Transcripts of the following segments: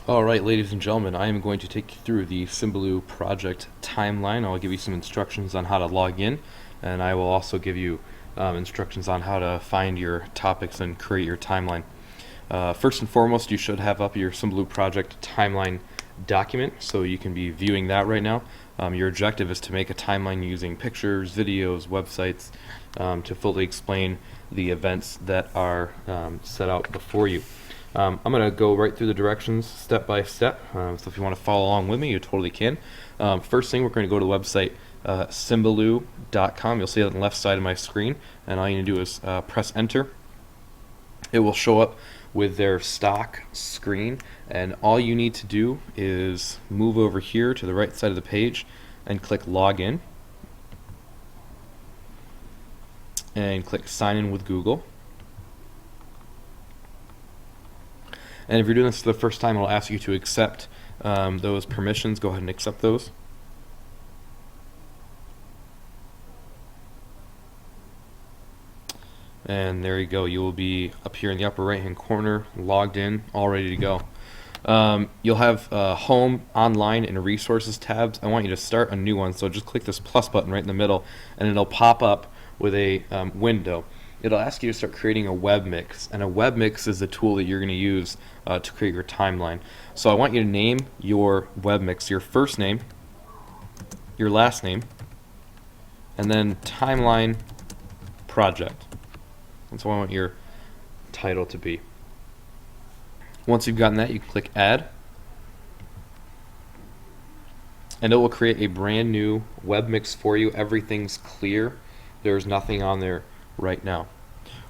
Alright, ladies and gentlemen, I am going to take you through the Symbaloo project timeline. I'll give you some instructions on how to log in, and I will also give you instructions on how to find your topics and create your timeline. First and foremost, you should have up your Symbaloo project timeline document, so you can be viewing that right now. Your objective is to make a timeline using pictures, videos, websites to fully explain the events that are set out before you. I'm going to go right through the directions step by step, so if you want to follow along with me, you totally can. First thing, we're going to go to the website Symbaloo.com. You'll see it on the left side of my screen, and all you need to do is press enter. It will show up with their stock screen, and all you need to do is move over here to the right side of the page and click login and click sign in with Google. And if you're doing this for the first time, it'll ask you to accept those permissions. Go ahead and accept those. And there you go. You will be up here in the upper right hand corner, logged in, all ready to go. You'll have Home, Online, and Resources tabs. I want you to start a new one, so just click this plus button right in the middle, and it'll pop up with a window. It'll ask you to start creating a web mix, and a web mix is the tool that you're going to use to create your timeline. So I want you to name your web mix your first name, your last name, and then timeline project. That's what I want your title to be. Once you've gotten that, you can click add, and it will create a brand new web mix for you. Everything's clear. There's nothing on there right now.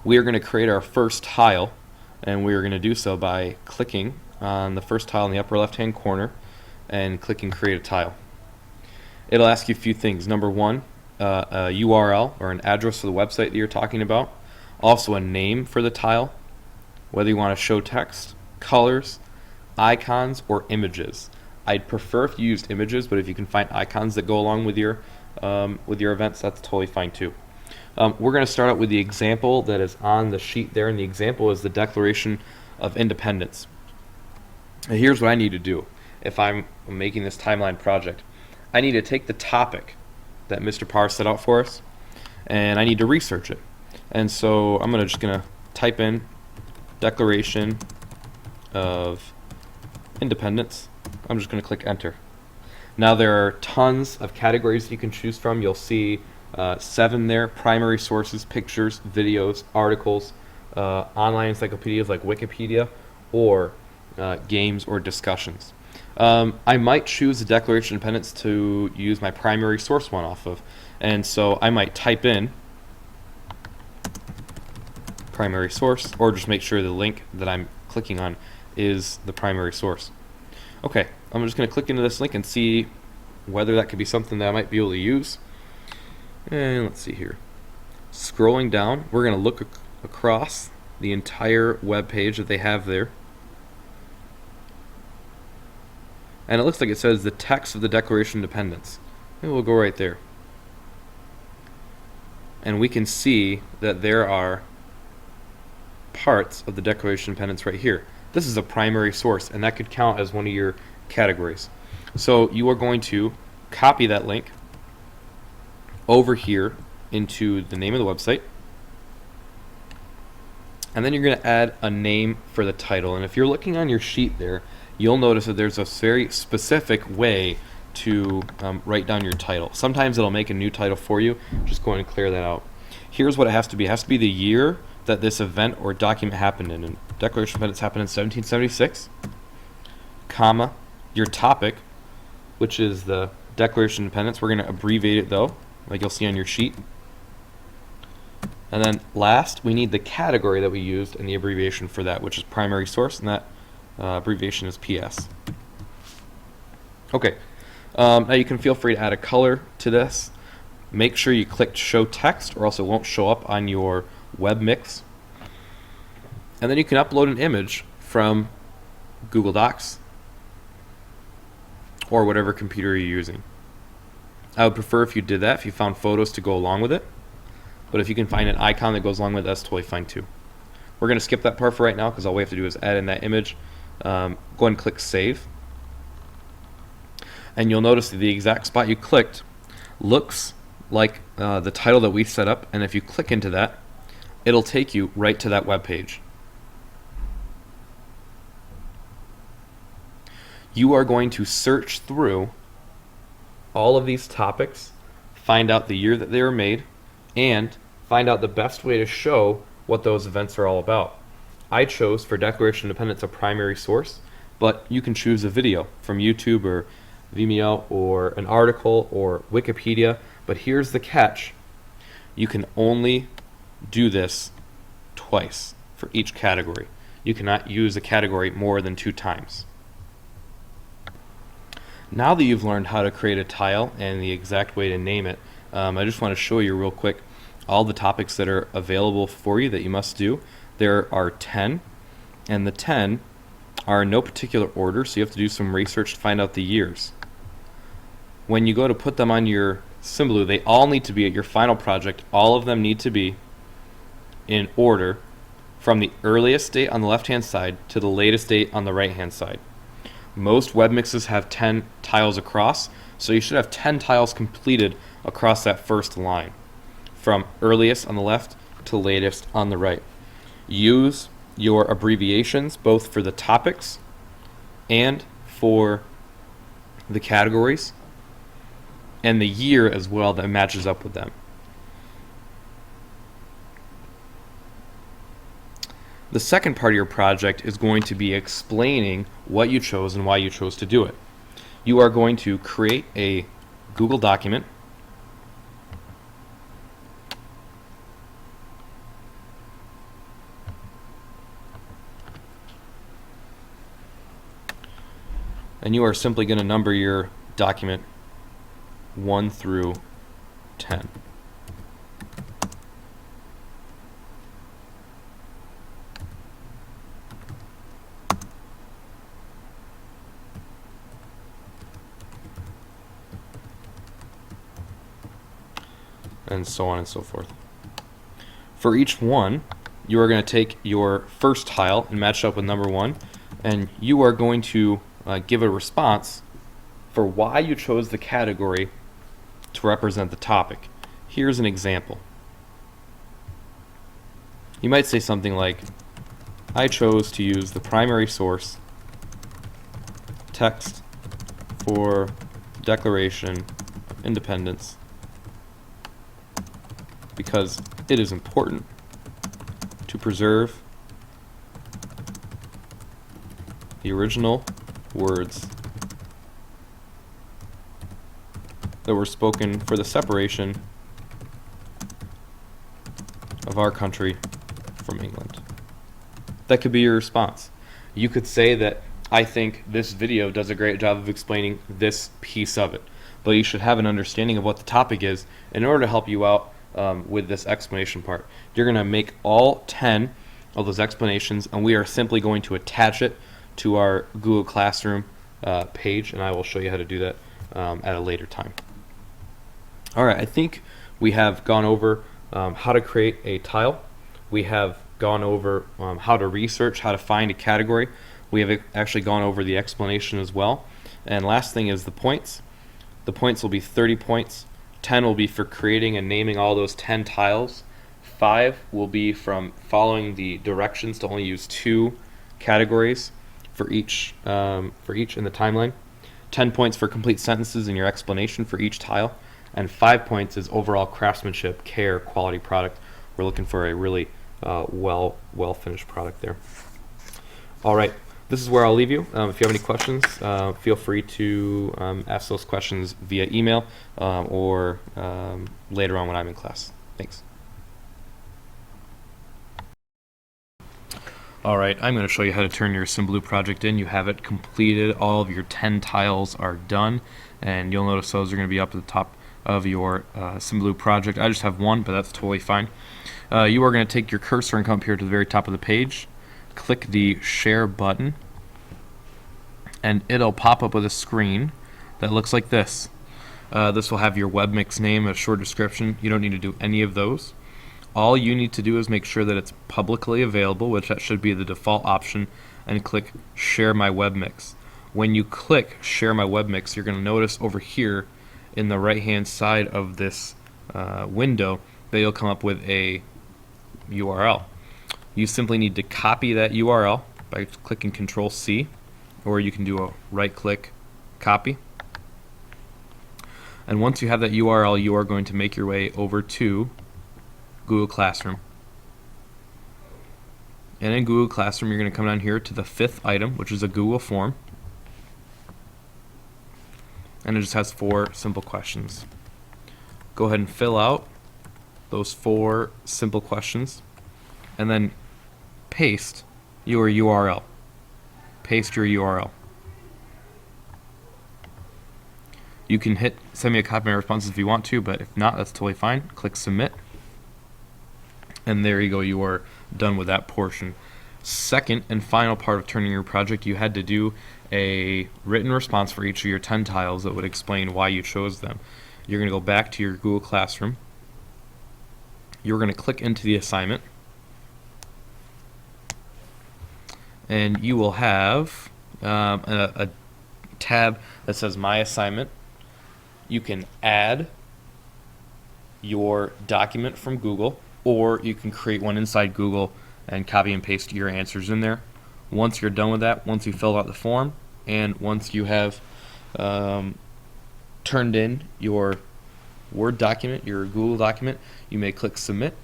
We are going to create our first tile, and we are going to do so by clicking on the first tile in the upper left hand corner and clicking create a tile. It'll ask you a few things. Number one, a URL or an address for the website that you're talking about, also a name for the tile, whether you want to show text, colors, icons, or images. I'd prefer if you used images, but if you can find icons that go along with your events, that's totally fine too. We're going to start out with the example that is on the sheet there, and the example is the Declaration of Independence. And here's what I need to do if I'm making this timeline project. I need to take the topic that Mr. Parr set out for us, and I need to research it. And so I'm just going to type in Declaration of Independence. I'm just going to click enter. Now there are tons of categories you can choose from. You'll see 7 there: primary sources, pictures, videos, articles, online encyclopedias like Wikipedia, or games or discussions. I might choose the Declaration of Independence to use my primary source one off of, and so I might type in primary source, or just make sure the link that I'm clicking on is the primary source. Okay, I'm just going to click into this link and see whether that could be something that I might be able to use. And let's see here. Scrolling down, we're going to look across the entire web page that they have there. And it looks like it says the text of the Declaration of Independence. And we'll go right there. And we can see that there are parts of the Declaration of Independence right here. This is a primary source, and that could count as one of your categories. So you are going to copy that link over here into the name of the website, and then you're going to add a name for the title. And if you're looking on your sheet there, you'll notice that there's a very specific way to write down your title. Sometimes it'll make a new title for you. Just go ahead and clear that out. Here's what it has to be. It has to be the year that this event or document happened in. And Declaration of Independence happened in 1776, comma, your topic, which is the Declaration of Independence. We're going to abbreviate it though, like you'll see on your sheet. And then last, we need the category that we used and the abbreviation for that, which is primary source, and that abbreviation is PS. Okay, now you can feel free to add a color to this. Make sure you click show text, or else it won't show up on your web mix. And then you can upload an image from Google Docs or whatever computer you're using. I would prefer if you did that, if you found photos to go along with it. But if you can find an icon that goes along with it, that's totally fine too. We're going to skip that part for right now because all we have to do is add in that image Go ahead and click Save. And you'll notice that the exact spot you clicked looks like the title that we set up, and if you click into that, it'll take you right to that web page. You are going to search through all of these topics, find out the year that they were made, and find out the best way to show what those events are all about. I chose for Declaration of Independence a primary source, but you can choose a video from YouTube or Vimeo or an article or Wikipedia. But here's the catch: you can only do this twice for each category. You cannot use a category more than 2 times. Now that you've learned how to create a tile and the exact way to name it, I just want to show you real quick all the topics that are available for you that you must do. There are 10, and the 10 are in no particular order, so you have to do some research to find out the years. When you go to put them on your Symbaloo, they all need to be at your final project. All of them need to be in order from the earliest date on the left-hand side to the latest date on the right-hand side. Most web mixes have 10 tiles across, so you should have 10 tiles completed across that first line, from earliest on the left to latest on the right. Use your abbreviations both for the topics and for the categories, and the year as well that matches up with them. The second part of your project is going to be explaining what you chose and why you chose to do it. You are going to create a Google document. And you are simply going to number your document 1 through 10. And so on and so forth. For each one, you are going to take your first tile and match it up with number 1, and you are going to give a response for why you chose the category to represent the topic. Here's an example. You might say something like, I chose to use the primary source text for Declaration of Independence because it is important to preserve the original words that were spoken for the separation of our country from England. That could be your response. You could say that I think this video does a great job of explaining this piece of it, but you should have an understanding of what the topic is in order to help you out with this explanation part. You're going to make all 10 of those explanations, and we are simply going to attach it to our Google Classroom page, and I will show you how to do that at a later time. Alright, I think we have gone over how to create a tile. We have gone over how to research, how to find a category. We have actually gone over the explanation as well. And last thing is the points. The points will be 30 points. 10 will be for creating and naming all those 10 tiles. 5 will be from following the directions to only use 2 categories for each in the timeline. 10 points for complete sentences in your explanation for each tile. And 5 points is overall craftsmanship, care, quality product. We're looking for a really well finished product there. All right, this is where I'll leave you. If you have any questions, feel free to ask those questions via email or later on when I'm in class. Thanks. All right, I'm going to show you how to turn your Symbaloo project in. You have it completed. All of your 10 tiles are done, and you'll notice those are going to be up at the top of your Symbaloo project. I just have one, but that's totally fine. You are going to take your cursor and come up here to the very top of the page, click the share button, and it'll pop up with a screen that looks like this. This will have your webmix name, a short description. You don't need to do any of those. All you need to do is make sure that it's publicly available, which that should be the default option and click Share My Webmix. When you click Share My Webmix, you're going to notice over here in the right hand side of this window that you'll come up with a URL. You simply need to copy that URL by clicking Control C, or you can do a right click copy. And once you have that URL, you are going to make your way over to Google Classroom. And in Google Classroom, you're going to come down here to the 5th item, which is a Google form. And it just has 4 simple questions. Go ahead and fill out those 4 simple questions, and then paste your URL. Paste your URL. You can hit send me a copy of my responses if you want to, but if not, that's totally fine. Click Submit. And there you go, you are done with that portion. Second and final part of turning your project, you had to do a written response for each of your 10 tiles that would explain why you chose them. You're going to go back to your Google Classroom. You're going to click into the assignment, and you will have a tab that says My Assignment. You can add your document from Google, or you can create one inside Google and copy and paste your answers in there. Once you're done with that, once you fill out the form, and once you have turned in your Word document, your Google document, you may click Submit,